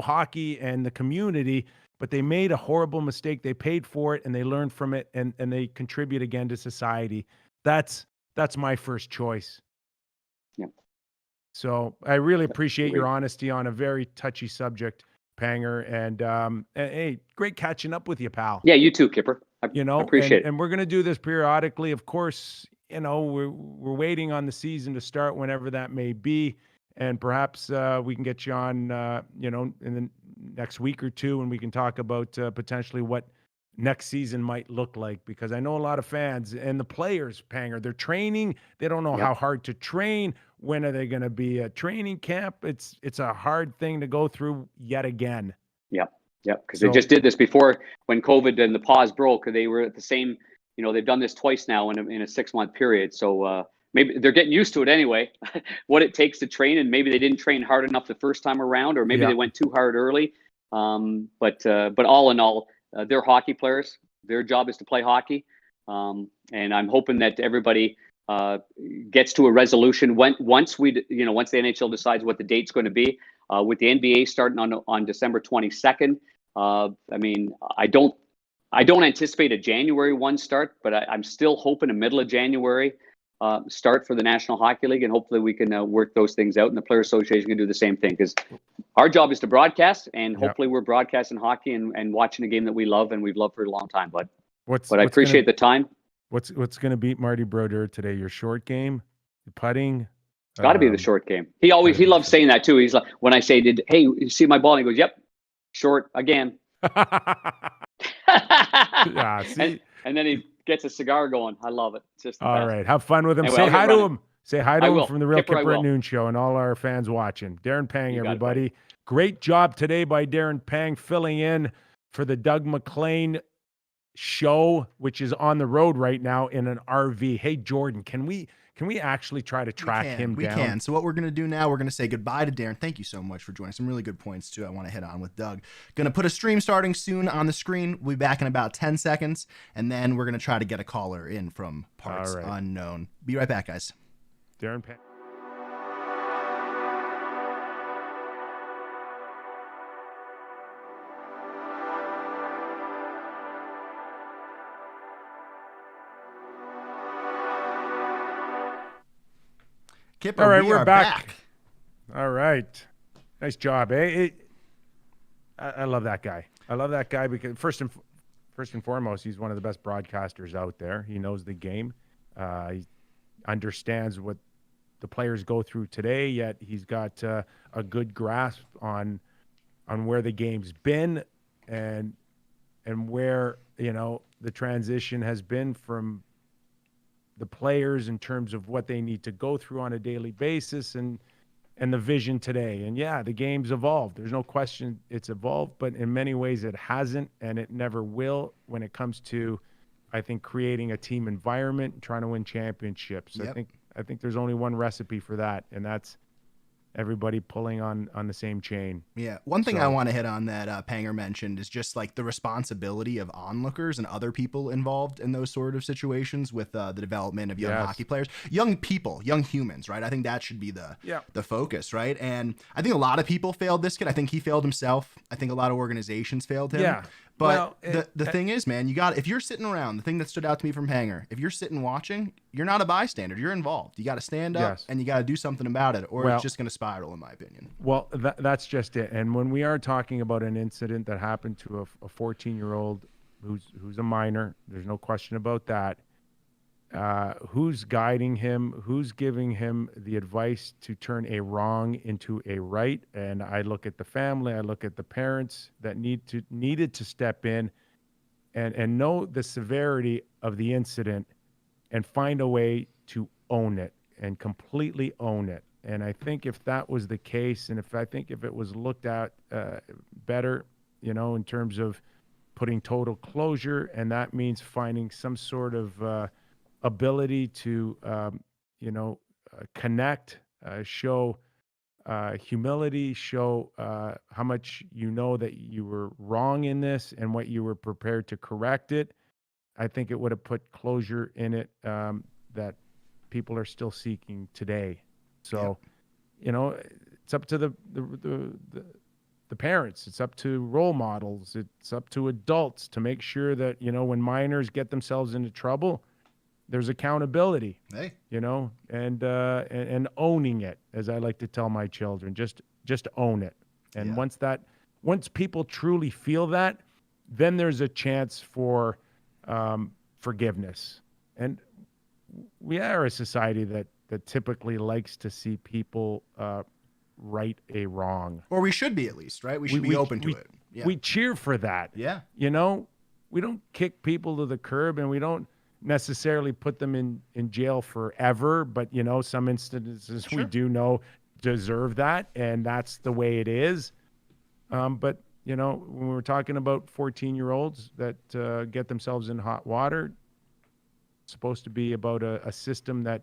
Speaker 1: hockey and the community. But they made a horrible mistake. They paid for it, and they learned from it, and they contribute again to society. That's my first choice.
Speaker 2: Yeah.
Speaker 1: So I really appreciate your honesty on a very touchy subject, Panger. And hey, great catching up with you, pal.
Speaker 2: Yeah, you too, Kyper. I appreciate it.
Speaker 1: And we're going to do this periodically. Of course, we're waiting on the season to start whenever that may be. And perhaps we can get you on, in the next week or two, and we can talk about potentially what next season might look like. Because I know a lot of fans and the players, Panger, they're training. They don't know how hard to train. When are they going to be at training camp? It's a hard thing to go through yet again.
Speaker 2: Yep. Because they just did this before when COVID and the pause broke. They were at the same. They've done this twice now in a 6-month period. So. Maybe they're getting used to it anyway, what it takes to train, and maybe they didn't train hard enough the first time around, or maybe they went too hard early. But all in all, they're hockey players. Their job is to play hockey, and I'm hoping that everybody gets to a resolution once the NHL decides what the date's going to be. With the NBA starting on December 22nd, I don't anticipate a January 1 start, but I'm still hoping a middle of January. Start for the National Hockey League, and hopefully we can work those things out, and the Player Association can do the same thing, because our job is to broadcast, and hopefully we're broadcasting hockey and watching a game that we love and we've loved for a long time. But I appreciate the time.
Speaker 1: What's going to beat Marty Brodeur today? Your short game, your putting?
Speaker 2: It's got to be the short game. He loves saying that too. He's like, when I say, hey, you see my ball? And he goes, yep, short again.
Speaker 1: Yeah, see?
Speaker 2: And then he gets a cigar going. I love it. It's just
Speaker 1: all right. Have fun with him.
Speaker 2: Anyway,
Speaker 1: say hi to him. Say hi to him from the Real
Speaker 2: Kyper
Speaker 1: at Noon Show and all our fans watching. Darren Pang, everybody. Great job today by Darren Pang filling in for the Doug McLean show, which is on the road right now in an RV. Hey, Jordan, can we actually try to track him down?
Speaker 3: We can. So what we're going to do now, we're going to say goodbye to Darren. Thank you so much for joining. Some really good points, too, I want to hit on with Doug. Going to put a stream starting soon on the screen. We'll be back in about 10 seconds, and then we're going to try to get a caller in from parts unknown. Be right back, guys.
Speaker 1: Darren Pang.
Speaker 3: Kyper,
Speaker 1: all right, we're back. All right. Nice job, eh? I love that guy. I love that guy because first and foremost, he's one of the best broadcasters out there. He knows the game. He understands what the players go through today, yet he's got a good grasp on where the game's been and where, the transition has been from the players in terms of what they need to go through on a daily basis and the vision today. And yeah, the game's evolved. There's no question it's evolved, but in many ways it hasn't, and it never will when it comes to, I think, creating a team environment and trying to win championships.
Speaker 3: Yep.
Speaker 1: I think there's only one recipe for that, and that's everybody pulling on the same chain.
Speaker 3: Yeah. One thing I want to hit on that Panger mentioned is just like the responsibility of onlookers and other people involved in those sort of situations with the development of young hockey players, young people, young humans, right? I think that should be the focus, right? And I think a lot of people failed this kid. I think he failed himself. I think a lot of organizations failed him. Yeah. But the thing is, man, if you're sitting around, the thing that stood out to me from Panger, if you're sitting watching, you're not a bystander. You're involved. You got to stand up and you got to do something about it, or it's just going to spiral, in my opinion.
Speaker 1: Well, that's just it. And when we are talking about an incident that happened to a 14-year-old who's a minor, there's no question about that. who's guiding him, who's giving him the advice to turn a wrong into a right. And I look at the family, I look at the parents that needed to step in and know the severity of the incident and find a way to own it and completely own it. And I think if that was the case, and if it was looked at better, in terms of putting total closure, and that means finding some sort of ability to, connect, show humility, show how much that you were wrong in this and what you were prepared to correct it. I think it would have put closure in it that people are still seeking today. So, it's up to the parents. It's up to role models. It's up to adults to make sure that, when minors get themselves into trouble, there's accountability,
Speaker 3: hey,
Speaker 1: and owning it, as I like to tell my children, just own it. And once people truly feel that, then there's a chance for forgiveness. And we are a society that typically likes to see people right a wrong.
Speaker 3: Or we should be, at least, right? We should be open to it. Yeah.
Speaker 1: We cheer for that.
Speaker 3: Yeah.
Speaker 1: We don't kick people to the curb, and we don't necessarily put them in jail forever, but some instances we do know deserve that, and that's the way it is. But when we're talking about 14-year-olds that get themselves in hot water, it's supposed to be about a system that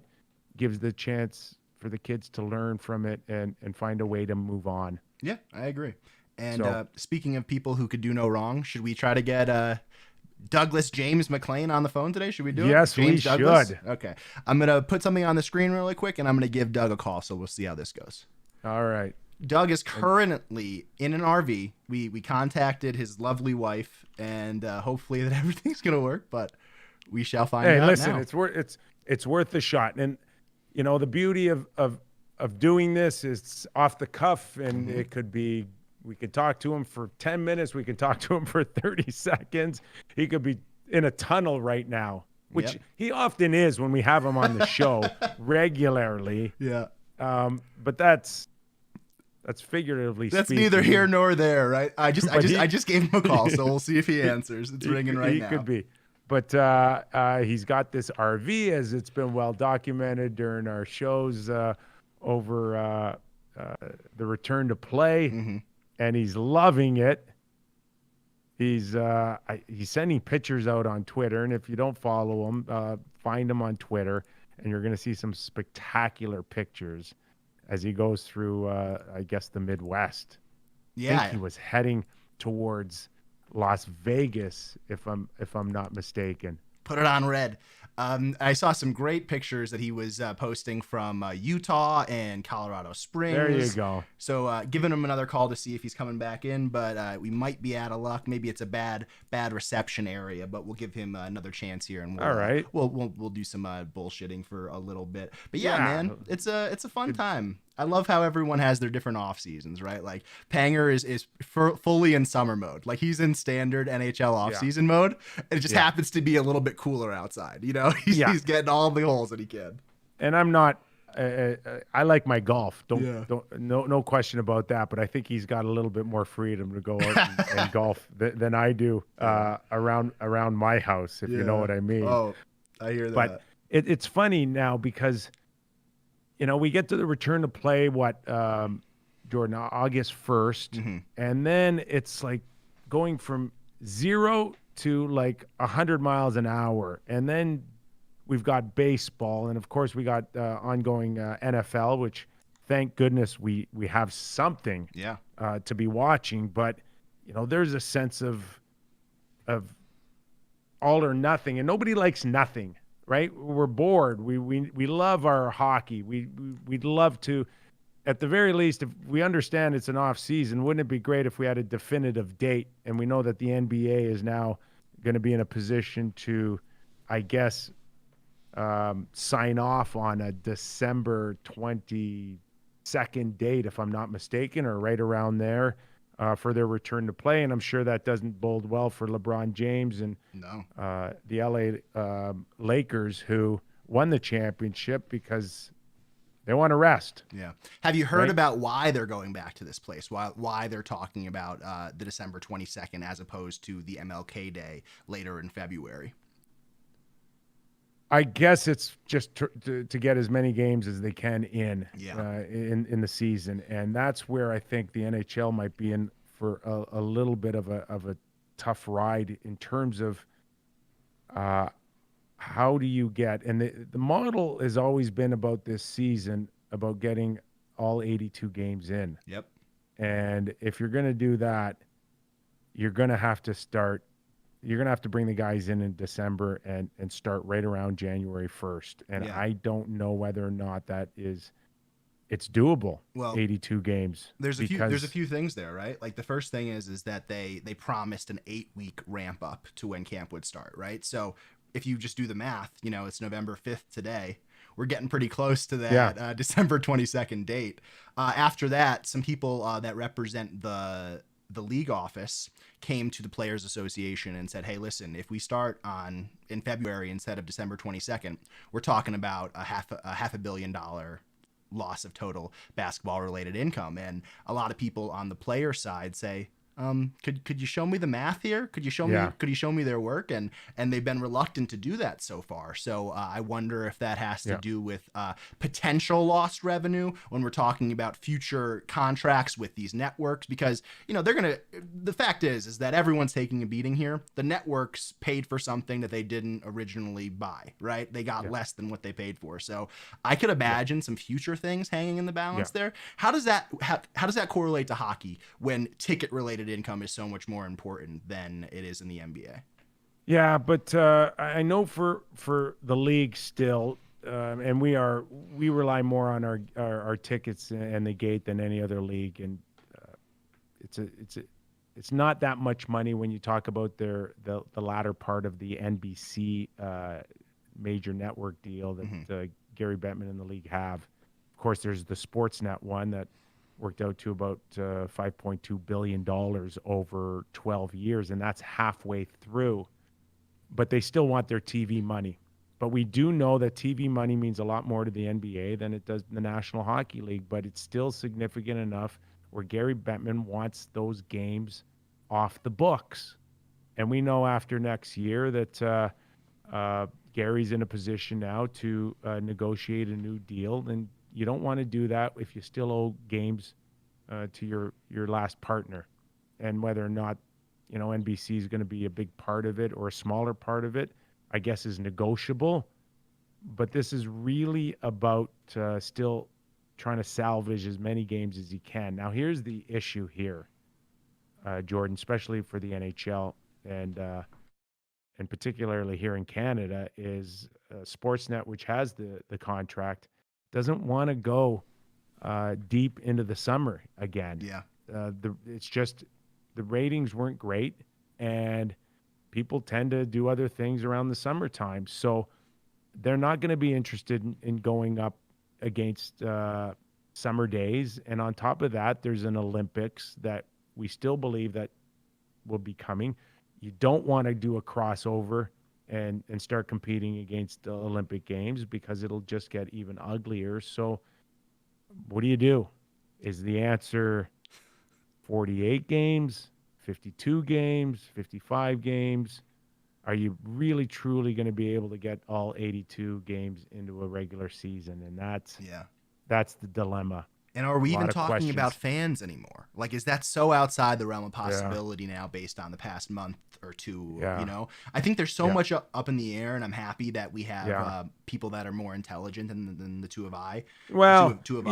Speaker 1: gives the chance for the kids to learn from it and find a way to move on.
Speaker 3: Yeah, I agree. And speaking of people who could do no wrong, should we try to get Douglas James McLean on the phone today? Should we do it?
Speaker 1: Yes,
Speaker 3: James
Speaker 1: we
Speaker 3: Douglas?
Speaker 1: should.
Speaker 3: Okay. I'm going to put something on the screen really quick, and I'm going to give Doug a call, so we'll see how this goes.
Speaker 1: All right.
Speaker 3: Doug is currently in an RV. We contacted his lovely wife, and hopefully that everything's going to work, but we shall find out.
Speaker 1: Hey, listen,
Speaker 3: now.
Speaker 1: it's worth the shot. And the beauty of doing this is off the cuff, and it could be, we could talk to him for 10 minutes. We could talk to him for 30 seconds. He could be in a tunnel right now, which he often is when we have him on the show regularly.
Speaker 3: Yeah.
Speaker 1: But that's figuratively
Speaker 3: That's
Speaker 1: speaking.
Speaker 3: neither here nor there, right? I just gave him a call, so we'll see if he answers. It's ringing right now.
Speaker 1: He could be. But he's got this RV, as it's been well documented during our shows over the return to play, and he's loving it. He's sending pictures out on Twitter, and if you don't follow him, find him on Twitter, and you're going to see some spectacular pictures as he goes through, I guess, the Midwest.
Speaker 3: Yeah,
Speaker 1: I think he was heading towards Las Vegas, if I'm not mistaken.
Speaker 3: Put it on red. I saw some great pictures that he was posting from Utah and Colorado Springs.
Speaker 1: There you go.
Speaker 3: So giving him another call to see if he's coming back in, but we might be out of luck. Maybe it's a bad reception area, but we'll give him another chance here, and
Speaker 1: all right,
Speaker 3: we'll do some bullshitting for a little bit. But yeah, man, it's a fun time. I love how everyone has their different off seasons, right? Like Panger is fully in summer mode. Like he's in standard NHL off season mode. It just happens to be a little bit cooler outside. He's getting all the holes that he can.
Speaker 1: And I'm not. I like my golf. No question about that. But I think he's got a little bit more freedom to go out and golf than I do around my house, if you know what I mean.
Speaker 3: Oh, I hear that.
Speaker 1: But it's funny now because, we get to the return to play, Jordan, August 1st. And then it's like going from 0 to like 100 miles an hour. And then we've got baseball. And of course we got ongoing NFL, which thank goodness we have something to be watching. But, there's a sense of all or nothing, and nobody likes nothing. Right? We're bored. We love our hockey. We'd love to, at the very least, if we understand it's an off season, wouldn't it be great if we had a definitive date? And we know that the NBA is now going to be in a position to, I guess, sign off on a December 22nd date, if I'm not mistaken, or right around there. for their return to play. And I'm sure that doesn't bode well for LeBron James and the LA Lakers, who won the championship, because they want to rest.
Speaker 3: Yeah. Have you heard about why they're going back to this place? Why they're talking about the December 22nd as opposed to the MLK Day later in February?
Speaker 1: I guess it's just to get as many games as they can in the season, and that's where I think the NHL might be in for a little bit of a tough ride in terms of how do you get, and the model has always been about this season about getting all 82 games in.
Speaker 3: Yep.
Speaker 1: And if you're going to do that, you're going to have to start. You're going to have to bring the guys in December and start right around January 1st. And I don't know whether or not it's doable.
Speaker 3: Well,
Speaker 1: 82 games.
Speaker 3: There's a few things there, right? Like the first thing is that they promised an 8-week ramp up to when camp would start, right? So if you just do the math, it's November 5th today. We're getting pretty close to that December 22nd date. After that, some people that represent the league office came to the Players Association and said, hey, listen, if we start in February instead of December 22nd, we're talking about a half $1 billion loss of total basketball related income. And a lot of people on the player side say, could you show me the math here? Could you show me their work? And they've been reluctant to do that so far. So I wonder if that has to do with potential lost revenue when we're talking about future contracts with these networks, because the fact is that everyone's taking a beating here. The networks paid for something that they didn't originally buy, right? They got less than what they paid for. So I could imagine some future things hanging in the balance there. How does that correlate to hockey when ticket related income is so much more important than it is in the NBA?
Speaker 1: Yeah, but I know for the league still, and we rely more on our tickets and the gate than any other league, and it's not that much money when you talk about the latter part of the NBC major network deal that Gary Bettman and the league have. Of course, there's the Sportsnet one that worked out to about $5.2 billion over 12 years, and that's halfway through. But they still want their TV money. But we do know that TV money means a lot more to the NBA than it does the National Hockey League, but it's still significant enough where Gary Bettman wants those games off the books. And we know after next year that Gary's in a position now to negotiate a new deal, and you don't want to do that if you still owe games to your last partner. And whether or not, NBC is going to be a big part of it or a smaller part of it, I guess is negotiable. But this is really about still trying to salvage as many games as you can. Now, here's the issue here, Jordan, especially for the NHL and particularly here in Canada, is Sportsnet, which has the contract, doesn't want to go deep into the summer again.
Speaker 3: Yeah.
Speaker 1: It's just the ratings weren't great, and people tend to do other things around the summertime. So they're not going to be interested in going up against summer days. And on top of that, there's an Olympics that we still believe that will be coming. You don't want to do a crossover and start competing against the Olympic Games, because it'll just get even uglier. So what do you do? Is the answer 48 games, 52 games, 55 games? Are you really, truly going to be able to get all 82 games into a regular season? And that's the dilemma.
Speaker 3: And are we even talking about fans anymore? Like, is that so outside the realm of possibility now based on the past month or two? I think there's so much up in the air, and I'm happy that we have people that are more intelligent than the two of us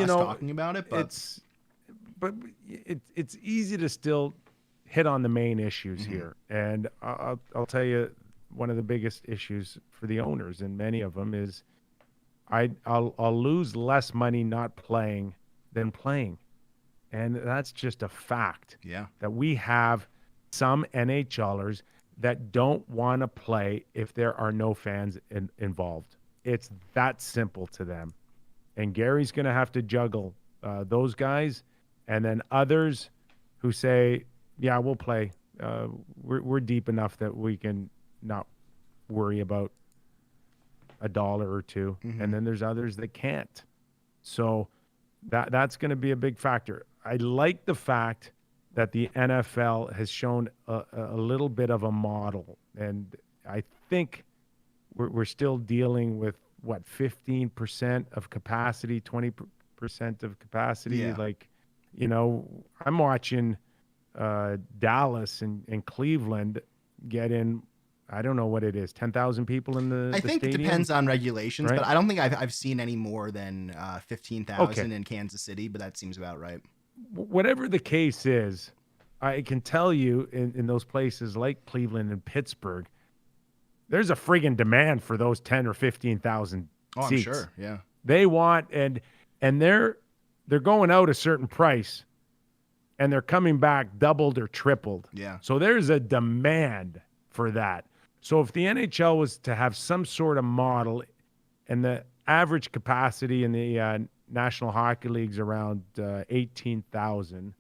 Speaker 3: talking about it. But
Speaker 1: it's easy to still hit on the main issues here. And I'll tell you, one of the biggest issues for the owners, and many of them, is I'll lose less money not playing than playing. And that's just a fact.
Speaker 3: Yeah.
Speaker 1: That we have some NHLers that don't want to play if there are no fans involved. It's that simple to them. And Gary's going to have to juggle those guys, and then others who say, yeah, we'll play. We're deep enough that we can not worry about $1 or $2. And then there's others that can't. So that's going to be a big factor. I like the fact that the NFL has shown a little bit of a model. And I think we're still dealing with, 15% of capacity, 20% of capacity.
Speaker 3: Yeah.
Speaker 1: Like, I'm watching Dallas and Cleveland get in, I don't know what it is, 10,000 people in the
Speaker 3: I think
Speaker 1: stadium?
Speaker 3: It depends on regulations,
Speaker 1: right?
Speaker 3: But I don't think I've seen any more than 15,000 in Kansas City, but that seems about right.
Speaker 1: Whatever the case is, I can tell you in those places like Cleveland and Pittsburgh, there's a friggin' demand for those 10 or 15,000
Speaker 3: Oh,
Speaker 1: seats.
Speaker 3: I'm sure. Yeah.
Speaker 1: They want, and they're going out a certain price, and they're coming back doubled or tripled.
Speaker 3: Yeah.
Speaker 1: So there's a demand for that. So if the NHL was to have some sort of model, and the average capacity in the National Hockey League's around 18,000.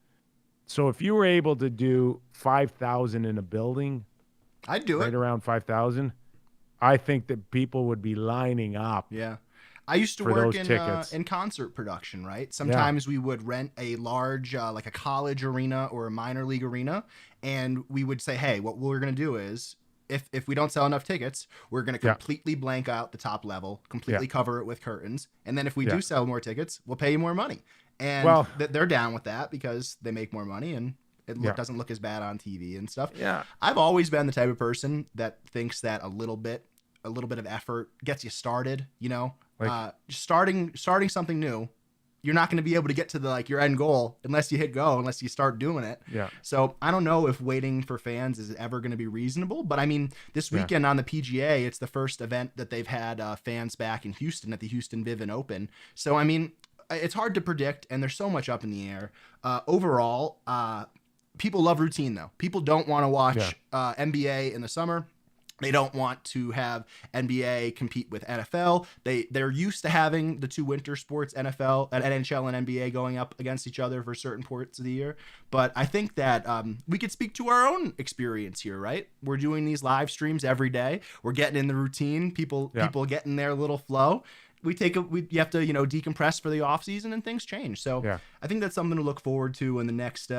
Speaker 1: So if you were able to do 5,000 in a building,
Speaker 3: I'd do it.
Speaker 1: Right around 5,000. I think that people would be lining up.
Speaker 3: Yeah. I used to work in concert production, right? Sometimes we would rent a large, like a college arena or a minor league arena, and we would say, hey, what we're going to do is, if we don't sell enough tickets, we're going to completely blank out the top level, completely cover it with curtains, and then if we do sell more tickets, we'll pay you more money. And they're down with that because they make more money, and it doesn't look as bad on TV and stuff.
Speaker 1: Yeah.
Speaker 3: I've always been the type of person that thinks that a little bit of effort gets you started, like, starting something new. You're not going to be able to get to your end goal unless you hit go, unless you start doing it.
Speaker 1: Yeah.
Speaker 3: So I don't know if waiting for fans is ever going to be reasonable, but I mean, this weekend on the PGA, it's the first event that they've had fans back in Houston at the Houston Vivint Open. So, I mean, it's hard to predict, and there's so much up in the air. Overall, people love routine, though. People don't want to watch NBA in the summer. They don't want to have NBA compete with NFL. They're used to having the two winter sports, NHL and NBA, going up against each other for certain parts of the year. But I think that we could speak to our own experience here, right? We're doing these live streams every day. We're getting in the routine. People get in their little flow. You have to, decompress for the off season, and things change. So I think that's something to look forward to in the next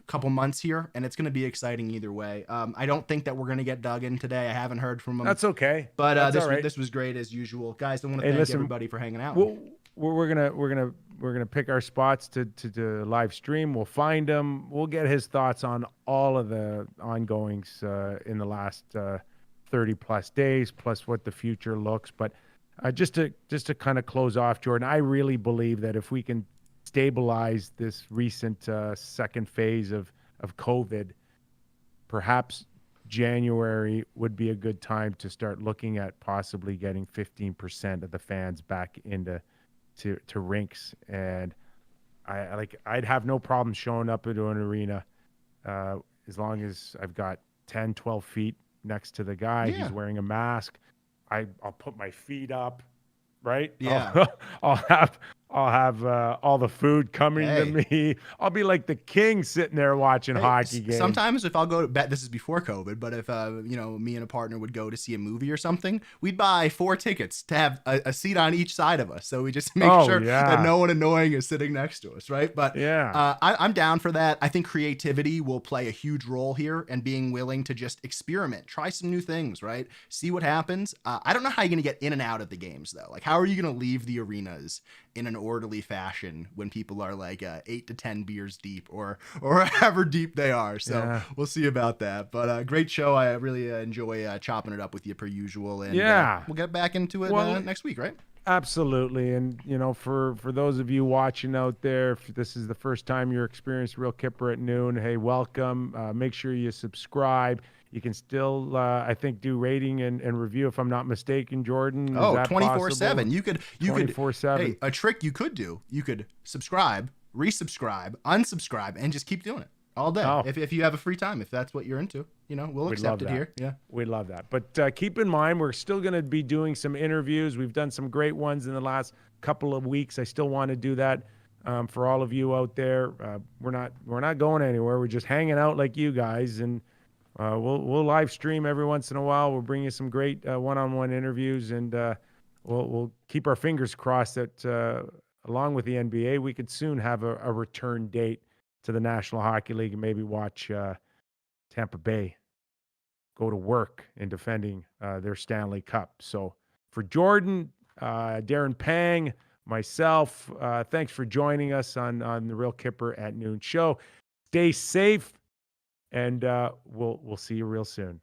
Speaker 3: couple months here, and it's going to be exciting either way. I don't think that we're going to get dug in today. I haven't heard from them.
Speaker 1: That's okay.
Speaker 3: But this was great as usual, guys. I want to thank everybody for hanging out.
Speaker 1: We're gonna pick our spots to live stream. We'll find him. We'll get his thoughts on all of the ongoings in the last 30 plus days, plus what the future looks. But just to kind of close off, Jordan, I really believe that if we can stabilize this recent second phase of COVID, perhaps January would be a good time to start looking at possibly getting 15% of the fans back into rinks. And I'd have no problem showing up into an arena as long as I've got 10, 12 feet next to the guy. He's wearing a mask. I'll put my feet up, right?
Speaker 3: Yeah.
Speaker 1: I'll have all the food coming to me. I'll be like the king sitting there watching hockey games.
Speaker 3: Sometimes if I'll go to bet, this is before COVID, but if me and a partner would go to see a movie or something, we'd buy 4 tickets to have a seat on each side of us, so we just make sure that no one annoying is sitting next to us, right? But I'm down for that. I think creativity will play a huge role here, and being willing to just experiment, try some new things, right? See what happens. I don't know how you're gonna get in and out of the games though. Like, how are you gonna leave the arenas in an orderly fashion when people are like 8 to 10 beers deep or however deep they are? So we'll see about that. But great show. I really enjoy chopping it up with you per usual. And we'll get back into it next week, right?
Speaker 1: Absolutely. And, for those of you watching out there, if this is the first time you're experiencing Real Kyper at noon, hey, welcome. Make sure you subscribe. You can still, I think, do rating and review, if I'm not mistaken, Jordan.
Speaker 3: 24/7. You could
Speaker 1: 24/7.
Speaker 3: Hey, a trick you could do. You could subscribe, resubscribe, unsubscribe, and just keep doing it all day. If you have a free time, if that's what you're into, we'll accept it here. Yeah,
Speaker 1: we love that. But keep in mind, we're still going to be doing some interviews. We've done some great ones in the last couple of weeks. I still want to do that. For all of you out there, we're not going anywhere. We're just hanging out like you guys, and we'll live stream every once in a while. We'll bring you some great one-on-one interviews, and we'll keep our fingers crossed that along with the NBA, we could soon have a return date to the National Hockey League and maybe watch Tampa Bay go to work in defending their Stanley Cup. So for Jordan, Darren Pang, myself, thanks for joining us on the Real Kyper at Noon show. Stay safe, and we'll see you real soon.